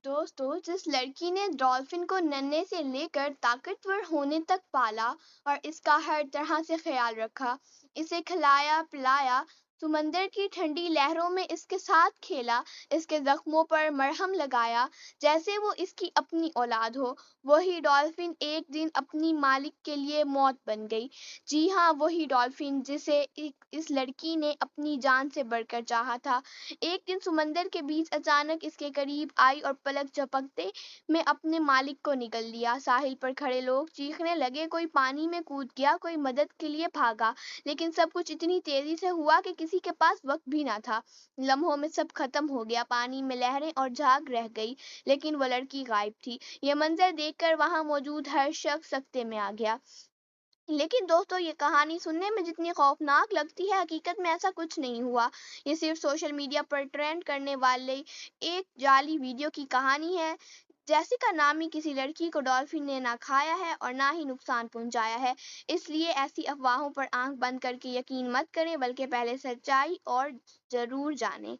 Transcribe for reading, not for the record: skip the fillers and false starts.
दोस्तों, जिस लड़की ने डॉल्फिन को नन्हे से लेकर ताकतवर होने तक पाला और इसका हर तरह से ख्याल रखा, इसे खिलाया पिलाया, समंदर की ठंडी लहरों में इसके साथ खेला, इसके जख्मों पर मरहम लगाया, जैसे वो इसकी अपनी औलाद हो, वही डॉल्फिन एक दिन अपनी मालिक के लिए मौत बन गई। जी हाँ, वही डॉल्फिन जिसे इस लड़की ने अपनी जान से बढ़कर चाहा था, एक दिन समंदर के बीच अचानक इसके करीब आई और पलक झपकते में अपने मालिक को निगल लिया। साहिल पर खड़े लोग चीखने लगे, कोई पानी में कूद गया, कोई मदद के लिए भागा, लेकिन सब कुछ इतनी तेजी से हुआ कि किसी के पास वक्त भी ना था। लम्हों में सब खत्म हो गया, पानी में लहरें और झाग रह गई, लेकिन वो लड़की गायब थी। ये मंजर देखकर वहां मौजूद हर शख्स सकते में आ गया। लेकिन दोस्तों, ये कहानी सुनने में जितनी खौफनाक लगती है, हकीकत में ऐसा कुछ नहीं हुआ। ये सिर्फ सोशल मीडिया पर ट्रेंड करने वाले एक जाली वीडियो की कहानी है। जैसिका नामी किसी लड़की को डॉल्फिन ने ना खाया है और ना ही नुकसान पहुंचाया है। इसलिए ऐसी अफवाहों पर आंख बंद करके यकीन मत करें, बल्कि पहले सच्चाई और जरूर जानें।